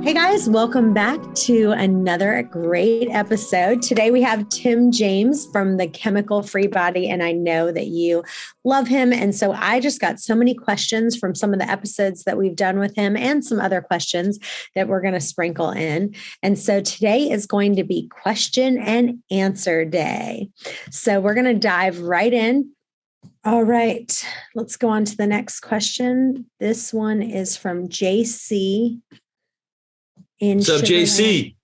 Hey guys, welcome back to another great episode. Today we have Tim James from the Chemical Free Body, and I know that you love him. And so I just got so many questions from some of the episodes that we've done with him and some other questions that we're going to sprinkle in. And so today is going to be question and answer day. So we're going to dive right in. All right, let's go on to the next question. This one is from JC. What's up, JC?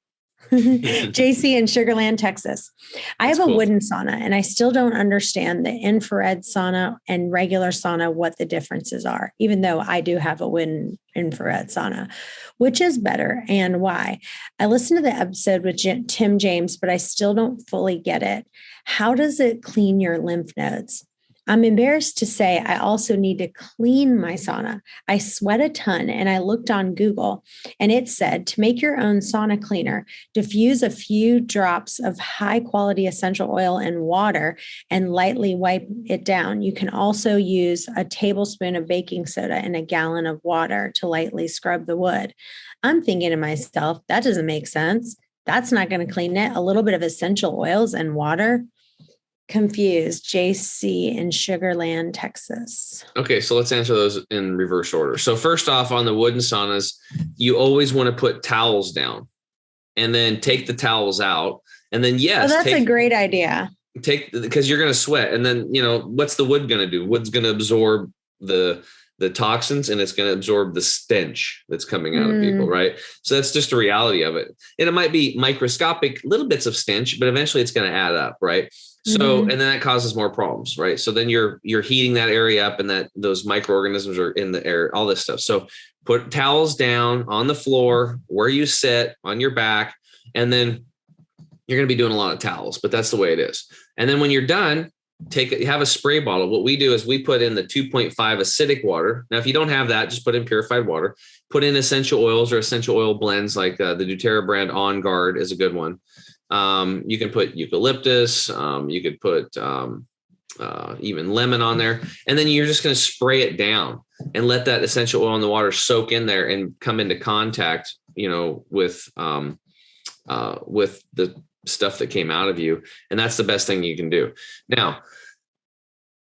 JC in Sugar Land, Texas. I have a wooden sauna, and I still don't understand the infrared sauna and regular sauna, what the differences are, even though I do have a wooden infrared sauna. Which is better and why? I listened to the episode with Tim James, but I still don't fully get it. How does it clean your lymph nodes? I'm embarrassed to say I also need to clean my sauna. I sweat a ton, and I looked on Google, and it said to make your own sauna cleaner, diffuse a few drops of high quality essential oil in water and lightly wipe it down. You can also use a tablespoon of baking soda in a gallon of water to lightly scrub the wood. I'm thinking to myself, that doesn't make sense. That's not going to clean it. A little bit of essential oils and water. Confused. JC in Sugar Land, Texas. Okay, so let's answer those in reverse order. So first off, on the wooden saunas, you always want to put towels down and then take the towels out. And then, that's a great idea. Because you're going to sweat. And then, what's the wood going to do? Wood's going to absorb the toxins, and it's going to absorb the stench that's coming out of people, right? So that's just a reality of it. And it might be microscopic little bits of stench, but eventually it's going to add up, right? So, and then that causes more problems, right? So then you're heating that area up, and those microorganisms are in the air, all this stuff. So put towels down on the floor where you sit on your back, and then you're going to be doing a lot of towels, but that's the way it is. And then when you're done, have a spray bottle. What we do is we put in the 2.5 acidic water. Now, if you don't have that, just put in purified water, put in essential oils or essential oil blends, like the doTERRA brand On Guard is a good one. You can put eucalyptus, you could put even lemon on there, and then you're just going to spray it down and let that essential oil in the water soak in there and come into contact, with the stuff that came out of you. And that's the best thing you can do. Now,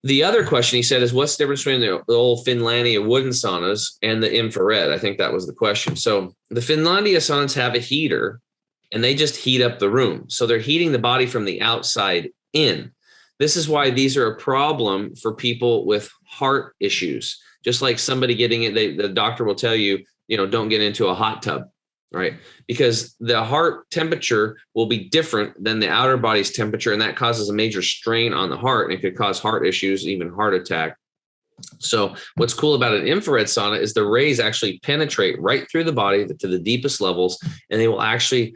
the other question he said is, what's the difference between the old Finlandia wooden saunas and the infrared? I think that was the question. So the Finlandia saunas have a heater, and they just heat up the room. So they're heating the body from the outside in. This is why these are a problem for people with heart issues. Just like somebody getting it, the doctor will tell you, don't get into a hot tub, right? Because the heart temperature will be different than the outer body's temperature, and that causes a major strain on the heart, and it could cause heart issues, even heart attack. So what's cool about an infrared sauna is the rays actually penetrate right through the body to the deepest levels, and they will actually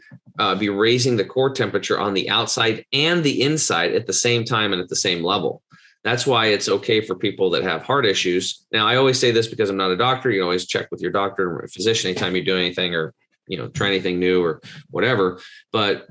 be raising the core temperature on the outside and the inside at the same time and at the same level. That's why it's okay for people that have heart issues. Now, I always say this because I'm not a doctor. You always check with your doctor or physician anytime you do anything, or try anything new or whatever. But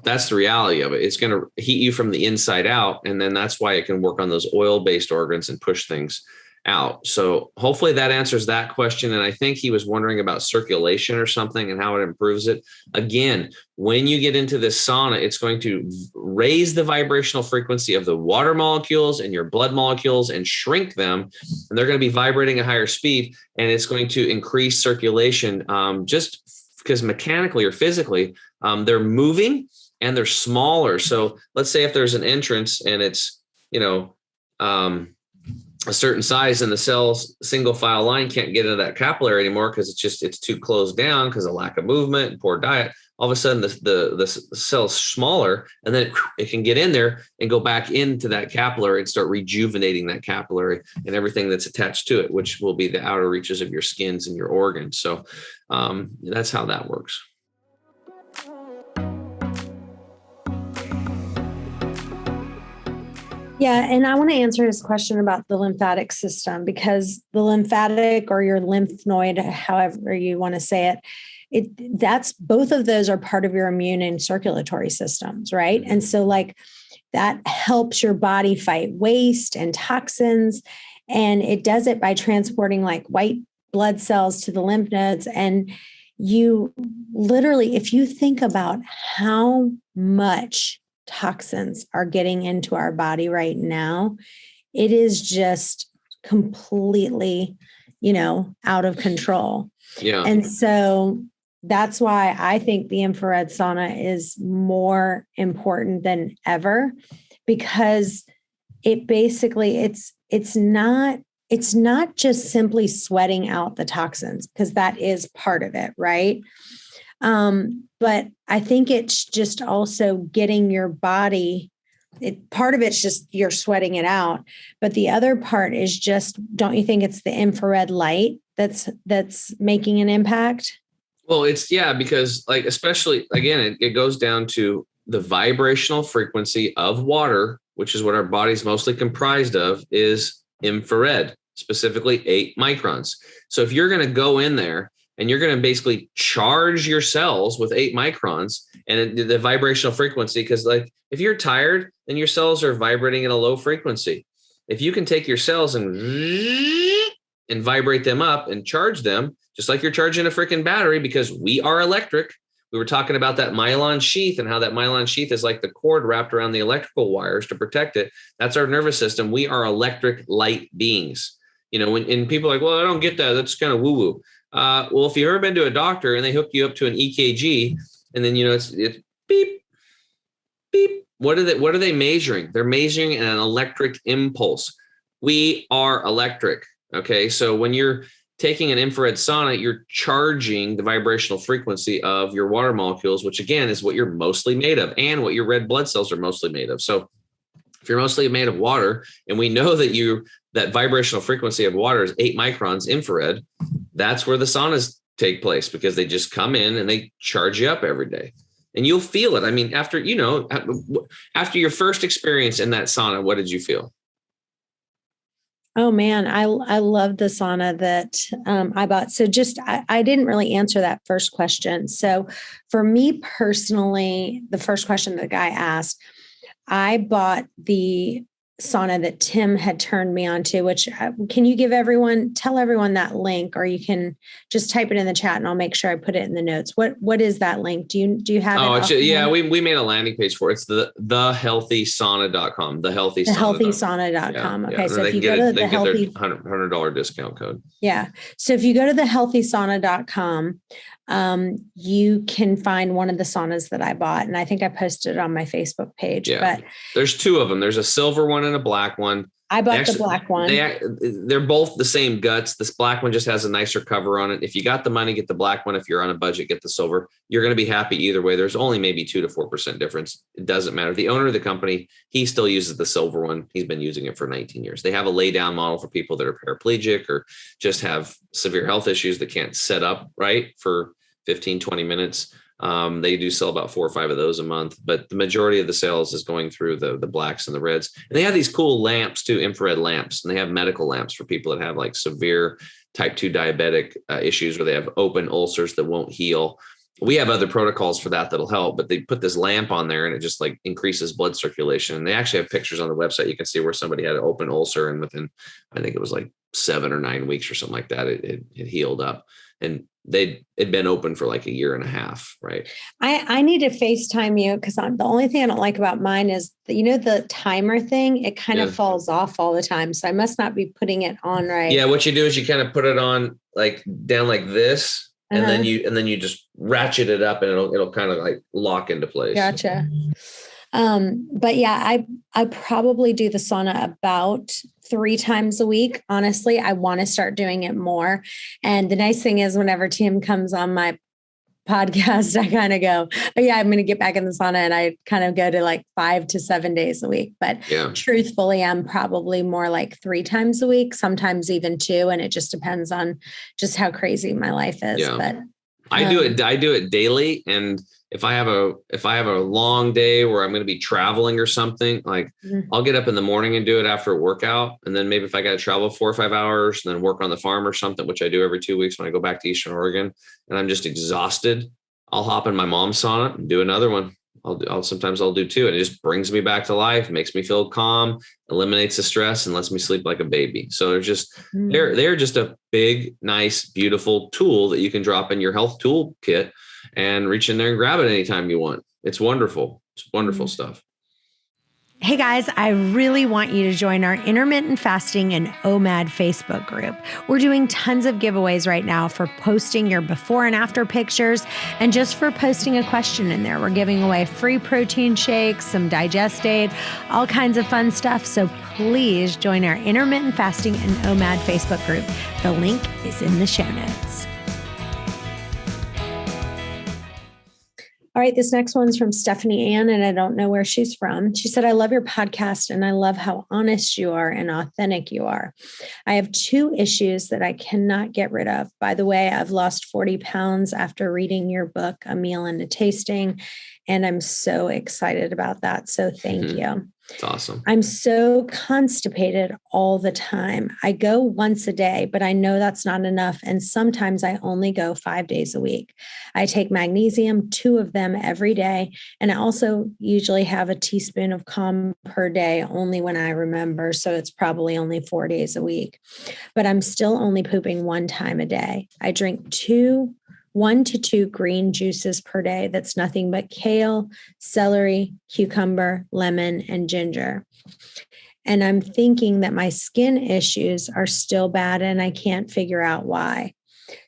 that's the reality of it. It's going to heat you from the inside out. And then that's why it can work on those oil-based organs and push things out. So hopefully that answers that question. And I think he was wondering about circulation or something and how it improves it. Again, when you get into this sauna, it's going to raise the vibrational frequency of the water molecules and your blood molecules and shrink them. And they're going to be vibrating at higher speed. And it's going to increase circulation just because mechanically or physically, they're moving and they're smaller. So let's say if there's an entrance and it's, a certain size, and the cell's single file line can't get into that capillary anymore because it's too closed down because of lack of movement and poor diet. All of a sudden the cell's smaller, and then it can get in there and go back into that capillary and start rejuvenating that capillary and everything that's attached to it, which will be the outer reaches of your skins and your organs. So that's how that works. Yeah. And I want to answer his question about the lymphatic system, because the lymphatic, or your lymph node, however you want to say it, that's both of those are part of your immune and circulatory systems, right? And so that helps your body fight waste and toxins. And it does it by transporting white blood cells to the lymph nodes. And you literally, if you think about how much toxins are getting into our body right now, it is just completely, out of control. Yeah. And so that's why I think the infrared sauna is more important than ever, because it basically, it's not just simply sweating out the toxins, because that is part of it, right? But I think it's just also getting your body, part of it's just you're sweating it out. But the other part is just, don't you think it's the infrared light that's making an impact? Well, because like, especially again, it goes down to the vibrational frequency of water, which is what our body's mostly comprised of, is infrared, specifically 8 microns. So if you're going to go in there and you're going to basically charge your cells with 8 microns and the vibrational frequency, because like if you're tired, then your cells are vibrating at a low frequency. If you can take your cells and vibrate them up and charge them, just like you're charging a freaking battery, because we are electric. We were talking about that myelin sheath and how that myelin sheath is like the cord wrapped around the electrical wires to protect it. That's our nervous system. We are electric light beings. And people are like, well, I don't get that. That's kind of woo woo. Well, if you've ever been to a doctor and they hook you up to an EKG and then, it's beep, beep. What are they measuring? They're measuring an electric impulse. We are electric. Okay. So when you're taking an infrared sauna, you're charging the vibrational frequency of your water molecules, which again is what you're mostly made of and what your red blood cells are mostly made of. So if you're mostly made of water, and we know that vibrational frequency of water is 8 microns infrared, that's where the saunas take place, because they just come in and they charge you up every day. And you'll feel it. I mean, after your first experience in that sauna, what did you feel? Oh man, I love the sauna that I bought. So I didn't really answer that first question. So for me personally, the first question the guy asked, I bought the sauna that Tim had turned me on to, which can you tell everyone that link, or you can just type it in the chat and I'll make sure I put it in the notes. What is that link? Do you have it? We made a landing page for it. It's the healthysauna.com, thehealthysauna.com. Okay. Yeah. So if you go to the healthy $100 discount code. Yeah. So if you go to thehealthysauna.com, you can find one of the saunas that I bought. And I think I posted it on my Facebook page. Yeah. But there's 2 of them. There's a silver one and a black one. I bought the black one. They're both the same guts. This black one just has a nicer cover on it. If you got the money, get the black one. If you're on a budget, get the silver. You're going to be happy either way. There's only maybe 2 to 4% difference. It doesn't matter. The owner of the company, he still uses the silver one. He's been using it for 19 years. They have a lay down model for people that are paraplegic or just have severe health issues that can't set up right for 15, 20 minutes. They do sell about 4 or 5 of those a month, but the majority of the sales is going through the blacks and the reds. And they have these cool lamps too, infrared lamps, and they have medical lamps for people that have like severe type 2 diabetic issues, where they have open ulcers that won't heal. We have other protocols for that'll help, but they put this lamp on there and it just like increases blood circulation. And they actually have pictures on the website. You can see where somebody had an open ulcer, and within, I think it was like 7 or 9 weeks or something like that, it healed up. And they'd been open for like a year and a half, right? I need to FaceTime you, because the only thing I don't like about mine is the timer thing. It kind of falls off all the time. So I must not be putting it on right. Yeah, what you do is you kind of put it on like down like this, and then you just ratchet it up, and it'll kind of like lock into place. Gotcha. But yeah, I probably do the sauna about 3 times a week. Honestly, I want to start doing it more. And the nice thing is, whenever Tim comes on my podcast, I kind of go, oh yeah, I'm going to get back in the sauna. And I kind of go to like 5 to 7 days a week. But truthfully, I'm probably more like 3 times a week, sometimes even 2. And it just depends on just how crazy my life is. Yeah. But I do it daily. And if I have a long day where I'm going to be traveling or something, like I'll get up in the morning and do it after a workout. And then maybe if I got to travel 4 or 5 hours and then work on the farm or something, which I do every 2 weeks when I go back to Eastern Oregon, and I'm just exhausted, I'll hop in my mom's sauna and do another one. Sometimes I'll do too. And it just brings me back to life, makes me feel calm, eliminates the stress, and lets me sleep like a baby. So they're just a big, nice, beautiful tool that you can drop in your health toolkit and reach in there and grab it anytime you want. It's wonderful. It's wonderful stuff. Hey guys, I really want you to join our intermittent fasting and OMAD Facebook group. We're doing tons of giveaways right now for posting your before and after pictures and just for posting a question in there. We're giving away free protein shakes, some digest aid, all kinds of fun stuff. So please join our intermittent fasting and OMAD Facebook group. The link is in the show notes. All right, this next one's from Stephanie Ann, and I don't know where she's from. She said, I love your podcast, and I love how honest you are and authentic you are. I have 2 issues that I cannot get rid of. By the way, I've lost 40 pounds after reading your book, A Meal and a Tasting, and I'm so excited about that. So thank you. It's awesome. I'm so constipated all the time. I go once a day, but I know that's not enough. And sometimes I only go 5 days a week. I take magnesium, 2 of them every day. And I also usually have a teaspoon of calm per day, only when I remember. So it's probably only 4 days a week, but I'm still only pooping 1 time a day. I drink 1 to 2 green juices per day. That's nothing but kale, celery, cucumber, lemon, and ginger. And I'm thinking that my skin issues are still bad and I can't figure out why.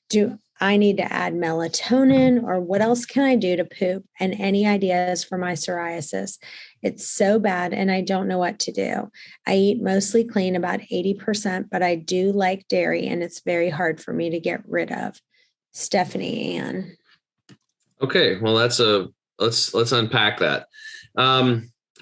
Do I need to add melatonin, or what else can I do to poop? And any ideas for my psoriasis? It's so bad and I don't know what to do. I eat mostly clean, about 80%, but I do like dairy and it's very hard for me to get rid of. Stephanie Ann. Okay, well, let's unpack that.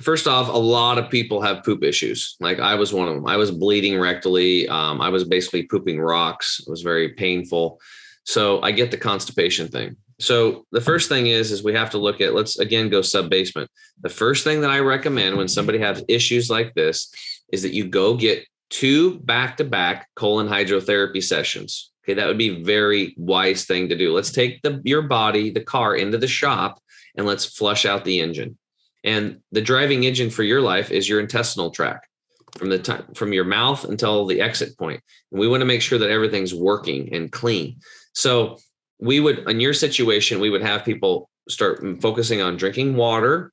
First off, a lot of people have poop issues. Like I was one of them. I was bleeding rectally. I was basically pooping rocks. It was very painful. So I get the constipation thing. So the first thing is we have to look at, let's again go sub-basement. The first thing that I recommend when somebody has issues like this is that you go get 2 back-to-back colon hydrotherapy sessions. Okay, that would be a very wise thing to do. Let's take your body, the car, into the shop, and let's flush out the engine. And the driving engine for your life is your intestinal tract, from your mouth until the exit point. And we want to make sure that everything's working and clean. So we would, in your situation, we would have people start focusing on drinking water.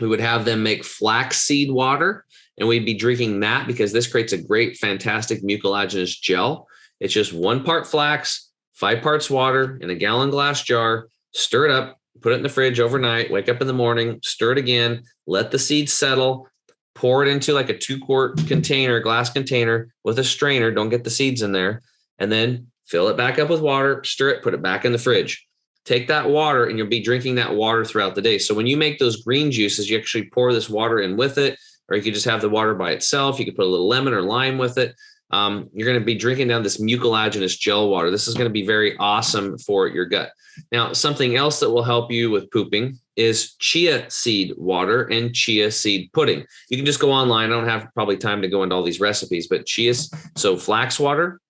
We would have them make flaxseed water, and we'd be drinking that because this creates a great, fantastic mucilaginous gel. It's just 1 part flax, 5 parts water in a gallon glass jar, stir it up, put it in the fridge overnight, wake up in the morning, stir it again, let the seeds settle, pour it into like a 2-quart container, glass container with a strainer. Don't get the seeds in there. And then fill it back up with water, stir it, put it back in the fridge. Take that water and you'll be drinking that water throughout the day. So when you make those green juices, you actually pour this water in with it, or you could just have the water by itself. You could put a little lemon or lime with it. You're going to be drinking down this mucilaginous gel water. This is going to be very awesome for your gut. Now, something else that will help you with pooping is chia seed water and chia seed pudding. You can just go online. I don't have probably time to go into all these recipes, but so flax water,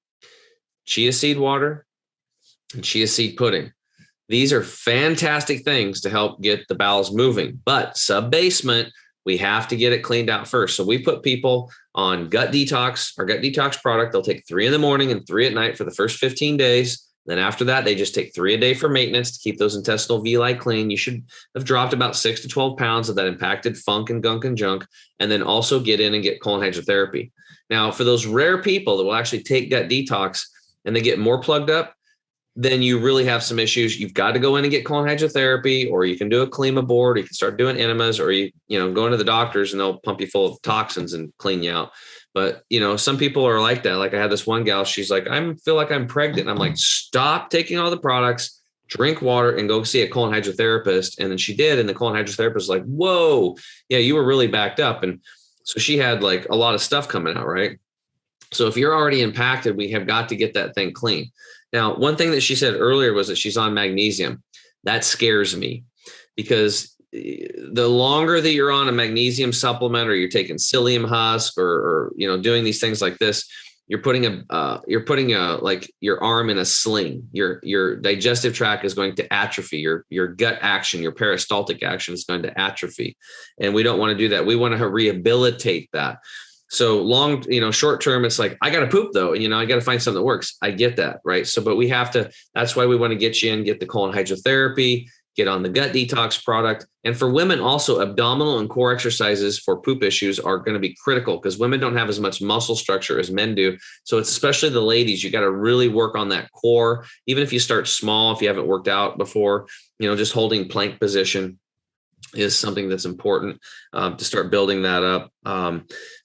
chia seed water, and chia seed pudding. These are fantastic things to help get the bowels moving, but sub-basement, we have to get it cleaned out first. So we put people on gut detox, our gut detox product. They'll take 3 in the morning and 3 at night for the first 15 days. Then after that, they just take 3 a day for maintenance to keep those intestinal villi clean. You should have dropped about 6 to 12 pounds of that impacted funk and gunk and junk, and then also get in and get colon hydrotherapy. Now, for those rare people that will actually take gut detox and they get more plugged up, then you really have some issues. You've got to go in and get colon hydrotherapy, or you can do a Klima board, or you can start doing enemas, or you go into the doctors and they'll pump you full of toxins and clean you out. But, some people are like that. Like I had this one gal, she's like, I feel like I'm pregnant. And I'm like, stop taking all the products, drink water, and go see a colon hydrotherapist. And then she did. And the colon hydrotherapist was like, whoa, yeah, you were really backed up. And so she had like a lot of stuff coming out, right? So if you're already impacted, we have got to get that thing clean. Now, one thing that she said earlier was that she's on magnesium. That scares me because the longer that you're on a magnesium supplement, or you're taking psyllium husk, or doing these things like this, you're putting like your arm in a sling. Your digestive tract is going to atrophy. Your gut action, your peristaltic action is going to atrophy. And we don't want to do that. We want to rehabilitate that. So short term, it's like, I got to poop though. I got to find something that works. I get that. Right. So, but we have to, that's why we want to get you in, get the colon hydrotherapy, get on the gut detox product. And for women also, abdominal and core exercises for poop issues are going to be critical because women don't have as much muscle structure as men do. So it's especially the ladies, you got to really work on that core. Even if you start small, if you haven't worked out before, just holding plank position is something that's important to start building that up.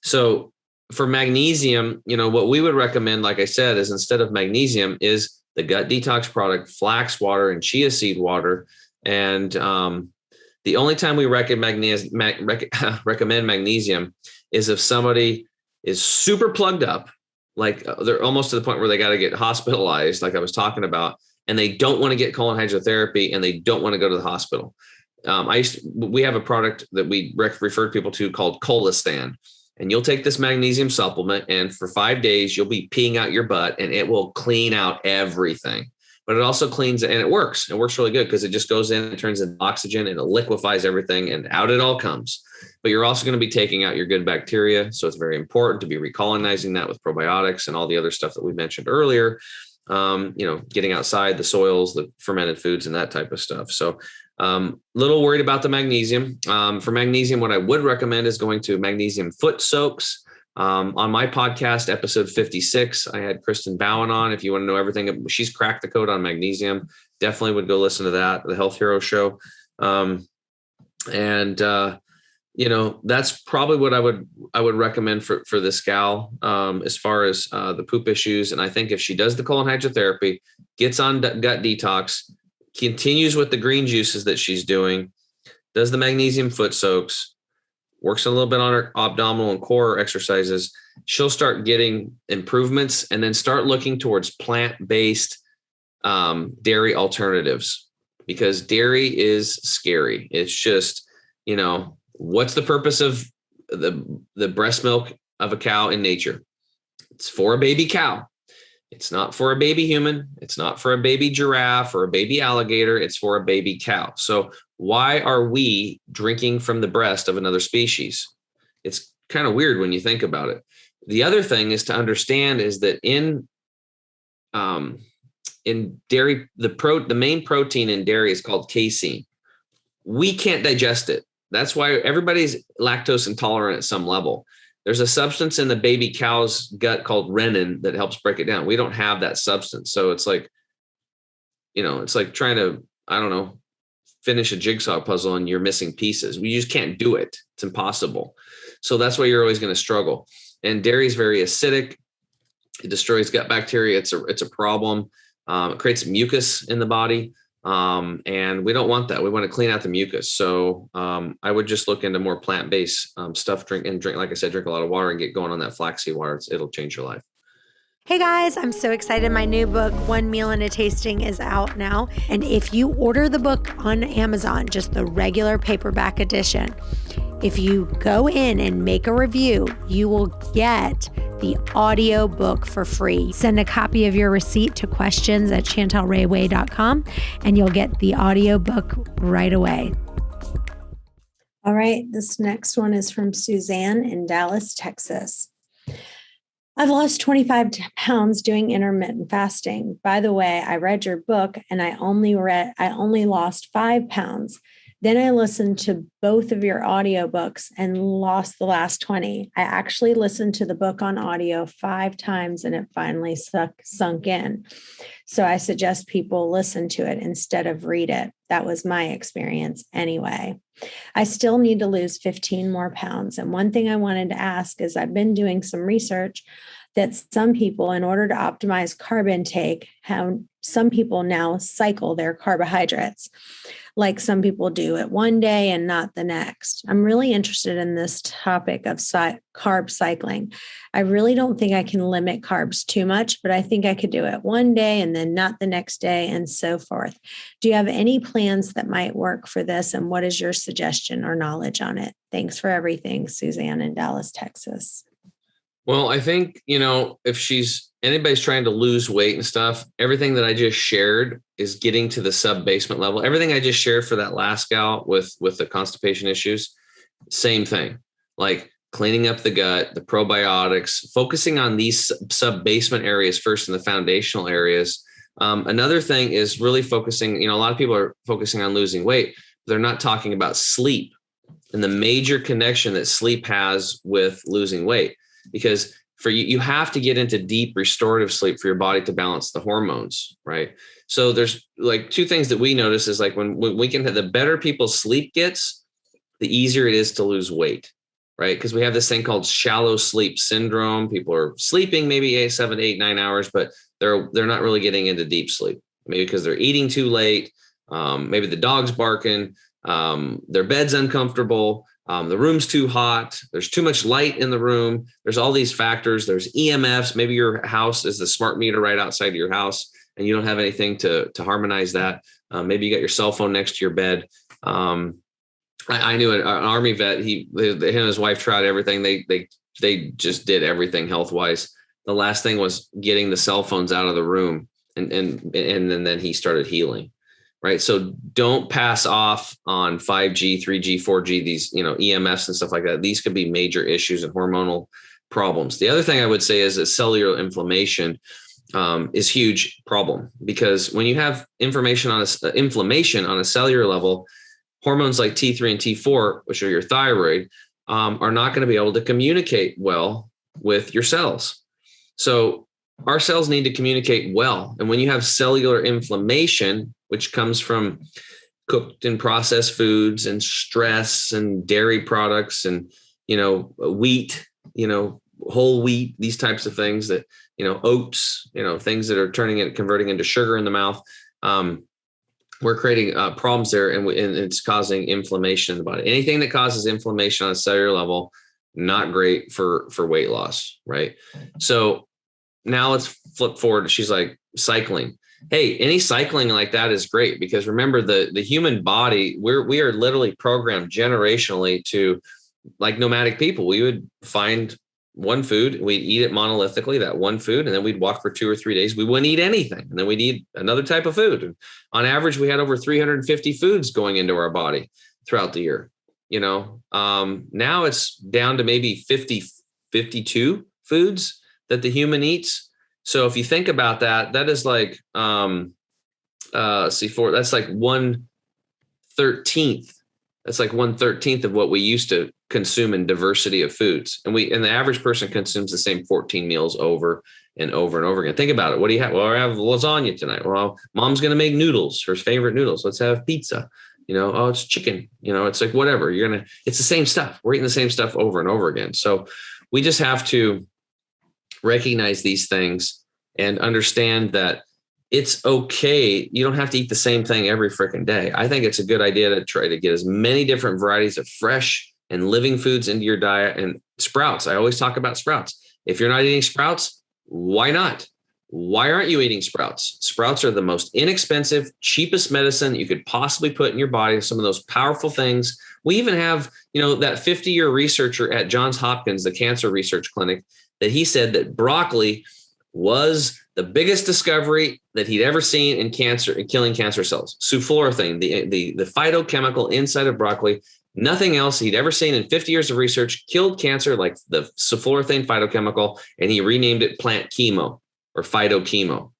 So for magnesium, what we would recommend, like I said, is instead of magnesium is the gut detox product, flax water and chia seed water. And the only time we recommend magnesium is if somebody is super plugged up, like they're almost to the point where they got to get hospitalized, like I was talking about, and they don't want to get colon hydrotherapy and they don't want to go to the hospital. We have a product that we refer people to called Colasan, and you'll take this magnesium supplement and for 5 days, you'll be peeing out your butt and it will clean out everything. But it also cleans and it works. It works really good because it just goes in and turns into oxygen and it liquefies everything and out it all comes. But you're also going to be taking out your good bacteria. So it's very important to be recolonizing that with probiotics and all the other stuff that we mentioned earlier. Getting outside the soils, the fermented foods and that type of stuff. So little worried about the magnesium. For magnesium, what I would recommend is going to magnesium foot soaks. On my podcast, episode 56, I had Kristen Bowen on. If you want to know everything, she's cracked the code on magnesium. Definitely would go listen to that, the Health Hero Show. That's probably what I would recommend for this gal as far as the poop issues. And I think if she does the colon hydrotherapy, gets on gut detox, continues with the green juices that she's doing, does the magnesium foot soaks, works a little bit on her abdominal and core exercises, she'll start getting improvements and then start looking towards plant-based dairy alternatives, because dairy is scary. It's just, what's the purpose of the breast milk of a cow in nature? It's for a baby cow. It's not for a baby human. It's not for a baby giraffe or a baby alligator. It's for a baby cow. So why are we drinking from the breast of another species? It's kind of weird when you think about it. The other thing is to understand is that in dairy, the main protein in dairy is called casein. We can't digest it. That's why everybody's lactose intolerant at some level. There's a substance in the baby cow's gut called renin that helps break it down. We don't have that substance. So it's like, it's like trying to, finish a jigsaw puzzle and you're missing pieces. We just can't do it. It's impossible. So that's why you're always going to struggle. And dairy is very acidic. It destroys gut bacteria. It's a problem. It creates mucus in the body. And we don't want that. We want to clean out the mucus. So I would just look into more plant-based stuff, drink, like I said, drink a lot of water and get going on that flaxseed water. It'll change your life. Hey guys, I'm so excited. My new book, One Meal and a Tasting, is out now. And if you order the book on Amazon, just the regular paperback edition, if you go in and make a review, you will get the audio book for free. Send a copy of your receipt to questions@chantelrayway.com and you'll get the audio book right away. All right, this next one is from Suzanne in Dallas, Texas. I've lost 25 pounds doing intermittent fasting. By the way, I read your book and I only lost 5 pounds. Then I listened to both of your audiobooks and lost the last 20. I actually listened to the book on audio 5 times and it finally sunk in. So I suggest people listen to it instead of read it. That was my experience anyway. I still need to lose 15 more pounds. And one thing I wanted to ask is I've been doing some research that some people, in order to optimize carb intake, some people now cycle their carbohydrates, like some people do it one day and not the next. I'm really interested in this topic of carb cycling. I really don't think I can limit carbs too much, but I think I could do it one day and then not the next day and so forth. Do you have any plans that might work for this? And what is your suggestion or knowledge on it? Thanks for everything, Suzanne in Dallas, Texas. Well, I think, if anybody's trying to lose weight and stuff, everything that I just shared is getting to the sub-basement level. Everything I just shared for that last gal with the constipation issues, same thing, like cleaning up the gut, the probiotics, focusing on these sub-basement areas first and the foundational areas. Another thing is really focusing, a lot of people are focusing on losing weight. They're not talking about sleep and the major connection that sleep has with losing weight. Because for you have to get into deep restorative sleep for your body to balance the hormones, right? So there's like two things that we notice is like when we can have the better people's sleep gets, the easier it is to lose weight, right? Because we have this thing called shallow sleep syndrome. People are sleeping maybe 7, 8, 9 hours, but they're not really getting into deep sleep. Maybe because they're eating too late. Maybe the dog's barking. Their bed's uncomfortable. The room's too hot. There's too much light in the room. There's all these factors. There's EMFs. Maybe your house is the smart meter right outside of your house and you don't have anything to harmonize that. Maybe you got your cell phone next to your bed. I knew an Army vet. Him and his wife tried everything. They just did everything health wise. The last thing was getting the cell phones out of the room, and then he started healing. Right. So don't pass off on 5G, 3G, 4G, these, EMFs and stuff like that. These could be major issues and hormonal problems. The other thing I would say is that cellular inflammation is a huge problem, because when you have inflammation on a cellular level, hormones like T3 and T4, which are your thyroid, are not going to be able to communicate well with your cells. So our cells need to communicate well. And when you have cellular inflammation, which comes from cooked and processed foods and stress and dairy products and, wheat, whole wheat, these types of things that, oats, things that are converting into sugar in the mouth. We're creating problems there, and it's causing inflammation in the body. Anything that causes inflammation on a cellular level, not great for weight loss, right? So now let's flip forward. She's like, cycling. Hey, any cycling like that is great, because remember the human body, we are literally programmed generationally to, like nomadic people. We would find one food, we'd eat it monolithically, that one food, and then we'd walk for 2 or 3 days. We wouldn't eat anything, and then we'd eat another type of food. And on average, we had over 350 foods going into our body throughout the year. Now it's down to maybe 50, 52 foods that the human eats. So if you think about that, that is like, that's like 1/13. That's like 1/13 of what we used to consume in diversity of foods. And the average person consumes the same 14 meals over and over and over again. Think about it. What do you have? Well, I have lasagna tonight. Well, mom's going to make noodles, her favorite noodles. Let's have pizza. Oh, it's chicken. It's like whatever. It's the same stuff. We're eating the same stuff over and over again. So we just have to recognize these things and understand that it's okay. You don't have to eat the same thing every freaking day. I think it's a good idea to try to get as many different varieties of fresh and living foods into your diet. And sprouts, I always talk about sprouts. If you're not eating sprouts, why not? Why aren't you eating sprouts? Sprouts are the most inexpensive, cheapest medicine you could possibly put in your body. Some of those powerful things. We even have, that 50-year researcher at Johns Hopkins, the cancer research clinic, that he said that broccoli was the biggest discovery that he'd ever seen in cancer and killing cancer cells. Sulforaphane, the phytochemical inside of broccoli, nothing else he'd ever seen in 50 years of research killed cancer like the sulforaphane phytochemical, and he renamed it plant chemo or phytochemo.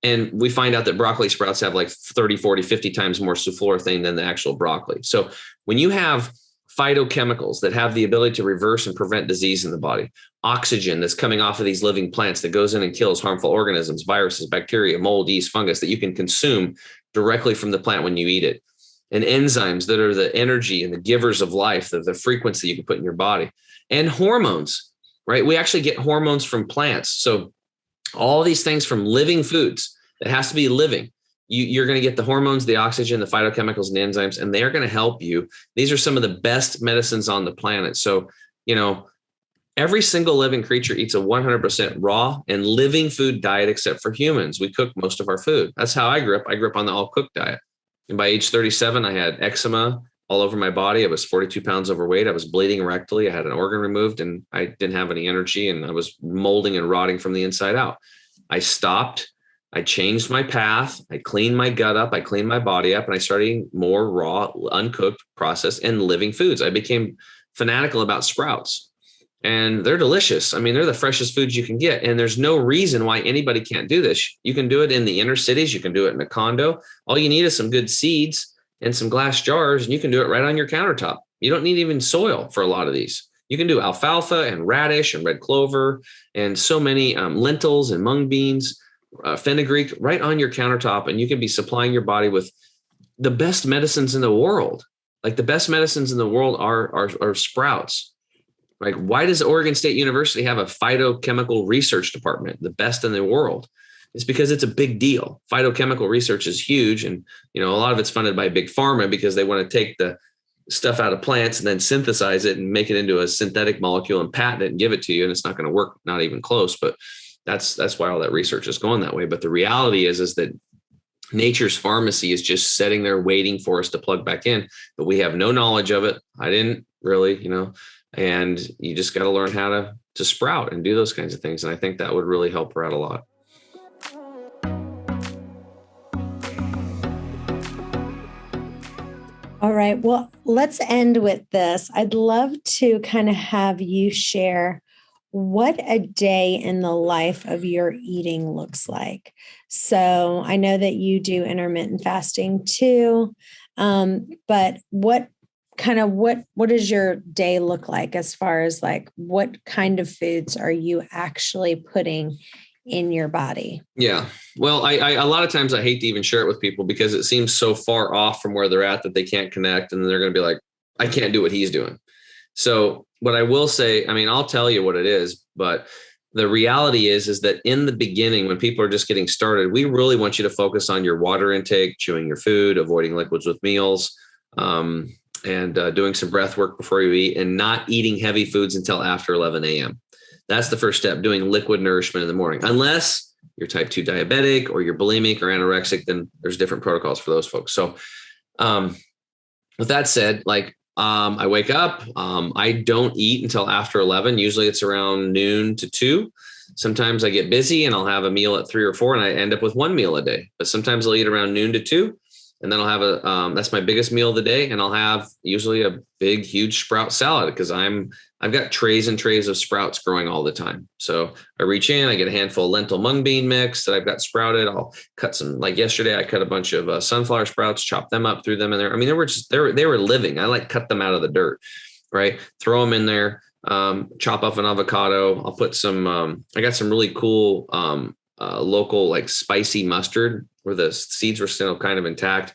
And we find out that broccoli sprouts have like 30, 40, 50 times more sulforaphane than the actual broccoli. So when you have phytochemicals that have the ability to reverse and prevent disease in the body, oxygen that's coming off of these living plants that goes in and kills harmful organisms, viruses, bacteria, mold, yeast, fungus that you can consume directly from the plant when you eat it, and enzymes that are the energy and the givers of life, the frequency you can put in your body, and hormones, right? We actually get hormones from plants. So all these things from living foods that has to be living. You're going to get the hormones, the oxygen, the phytochemicals, and the enzymes, and they're going to help you. These are some of the best medicines on the planet. So, every single living creature eats a 100% raw and living food diet, except for humans. We cook most of our food. That's how I grew up. I grew up on the all cooked diet. And by age 37, I had eczema, all over my body. I was 42 pounds overweight. I was bleeding rectally. I had an organ removed and I didn't have any energy and I was molding and rotting from the inside out. I stopped. I changed my path. I cleaned my gut up. I cleaned my body up and I started eating more raw, uncooked, processed and living foods. I became fanatical about sprouts and they're delicious. I mean, they're the freshest foods you can get. And there's no reason why anybody can't do this. You can do it in the inner cities. You can do it in a condo. All you need is some good seeds and some glass jars, and you can do it right on your countertop. You don't need even soil for a lot of these. You can do alfalfa and radish and red clover and so many lentils and mung beans, fenugreek right on your countertop. And you can be supplying your body with the best medicines in the world. Like the best medicines in the world are sprouts. Like, why does Oregon State University have a phytochemical research department, the best in the world? It's because it's a big deal. Phytochemical research is huge. And, a lot of it's funded by big pharma because they want to take the stuff out of plants and then synthesize it and make it into a synthetic molecule and patent it and give it to you. And it's not going to work, not even close. But that's why all that research is going that way. But the reality is that nature's pharmacy is just sitting there waiting for us to plug back in, but we have no knowledge of it. I didn't really, and you just got to learn how to sprout and do those kinds of things. And I think that would really help her out a lot. All right. Well, let's end with this. I'd love to kind of have you share what a day in the life of your eating looks like. So I know that you do intermittent fasting too, but what does your day look like as far as like what kind of foods are you actually putting in your body? Yeah. Well, I a lot of times I hate to even share it with people because it seems so far off from where they're at that they can't connect. And then they're going to be like, I can't do what he's doing. So what I will say, I mean, I'll tell you what it is, but the reality is that in the beginning, when people are just getting started, we really want you to focus on your water intake, chewing your food, avoiding liquids with meals, and doing some breath work before you eat and not eating heavy foods until after 11 a.m. That's the first step, doing liquid nourishment in the morning. Unless you're type 2 diabetic or you're bulimic or anorexic, then there's different protocols for those folks. So with that said, I wake up, I don't eat until after 11. Usually it's around noon to 2. Sometimes I get busy and I'll have a meal at 3 or 4 and I end up with 1 meal a day. But sometimes I'll eat around noon to 2. And then I'll have that's my biggest meal of the day. And I'll have usually a big, huge sprout salad because I've got trays and trays of sprouts growing all the time. So I reach in, I get a handful of lentil mung bean mix that I've got sprouted. I'll cut some, like yesterday, I cut a bunch of sunflower sprouts, chop them up, threw them in there. I mean, they were living. I cut them out of the dirt, right? Throw them in there, chop off an avocado. I'll put some, I got some really cool local like spicy mustard where the seeds were still kind of intact.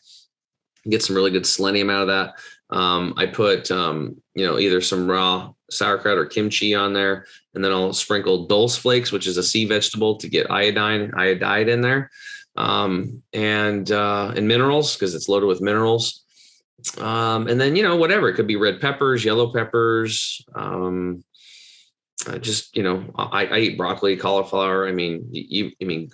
Get some really good selenium out of that. I put, either some raw sauerkraut or kimchi on there, and then I'll sprinkle dulse flakes, which is a sea vegetable, to get iodide in there, and minerals because it's loaded with minerals. And then, whatever, it could be red peppers, yellow peppers, I eat broccoli, cauliflower. I mean,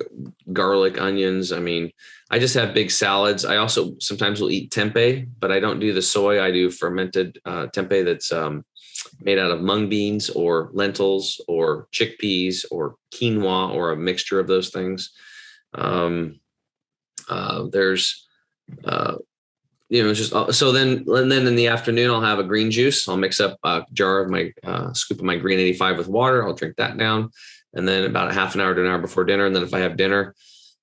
garlic, onions. I mean, I just have big salads. I also sometimes will eat tempeh, but I don't do the soy. I do fermented tempeh that's made out of mung beans or lentils or chickpeas or quinoa or a mixture of those things. So then in the afternoon, I'll have a green juice. I'll mix up a jar of my scoop of my green 85 with water. I'll drink that down. And then about a half an hour to an hour before dinner. And then if I have dinner,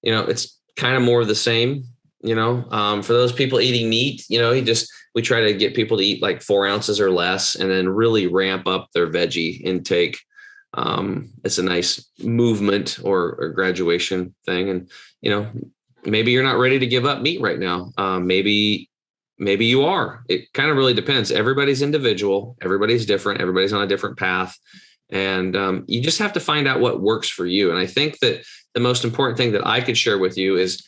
it's kind of more of the same, for those people eating meat, we try to get people to eat like 4 ounces or less and then really ramp up their veggie intake. It's a nice movement or graduation thing. And, maybe you're not ready to give up meat right now. Maybe you are. It kind of really depends. Everybody's individual. Everybody's different. Everybody's on a different path. And you just have to find out what works for you. And I think that the most important thing that I could share with you is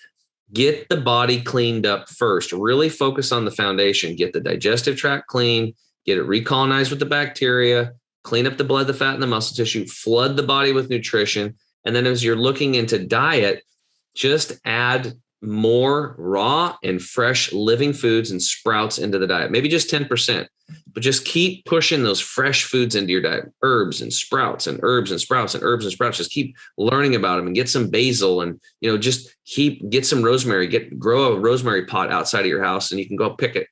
get the body cleaned up first. Really focus on the foundation. Get the digestive tract clean. Get it recolonized with the bacteria. Clean up the blood, the fat, and the muscle tissue. Flood the body with nutrition. And then as you're looking into diet, just add more raw and fresh living foods and sprouts into the diet. Maybe just 10%, but just keep pushing those fresh foods into your diet. Herbs and sprouts and herbs and sprouts and herbs and sprouts. Just keep learning about them and get some basil and, just get some rosemary, grow a rosemary pot outside of your house and you can go pick it,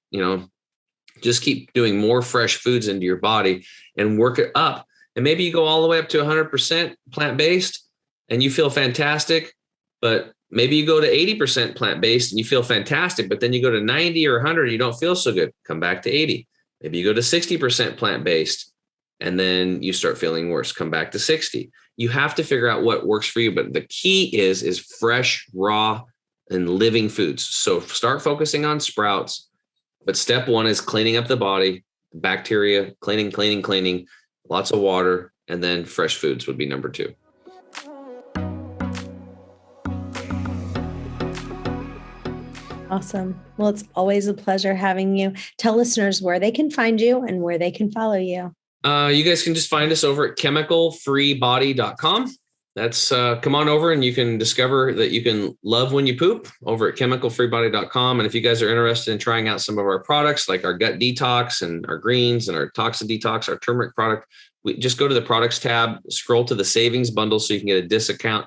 just keep doing more fresh foods into your body and work it up. And maybe you go all the way up to 100% plant-based and you feel fantastic, but maybe you go to 80% plant-based and you feel fantastic, but then you go to 90 or 100, you don't feel so good. Come back to 80. Maybe you go to 60% plant-based and then you start feeling worse. Come back to 60. You have to figure out what works for you. But the key is fresh, raw, and living foods. So start focusing on sprouts. But step one is cleaning up the body, bacteria, cleaning, lots of water, and then fresh foods would be number 2. Awesome. Well, it's always a pleasure having you. Tell listeners where they can find you and where they can follow you. You guys can just find us over at chemicalfreebody.com. That's come on over and you can discover that you can love when you poop over at chemicalfreebody.com. And if you guys are interested in trying out some of our products like our gut detox and our greens and our toxin detox, our turmeric product, we just go to the products tab, scroll to the savings bundle so you can get a discount.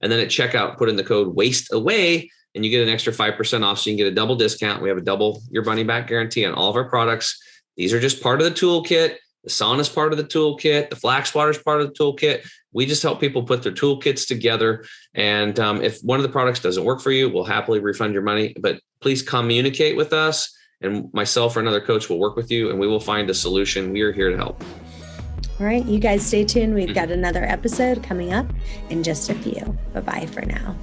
And then at checkout, put in the code waste away and you get an extra 5% off. So you can get a double discount. We have a double your money back guarantee on all of our products. These are just part of the toolkit. The sauna is part of the toolkit. The flax water is part of the toolkit. We just help people put their toolkits together. And if one of the products doesn't work for you, we'll happily refund your money. But please communicate with us and myself or another coach will work with you and we will find a solution. We are here to help. All right. You guys stay tuned. We've got another episode coming up in just a few. Bye-bye for now.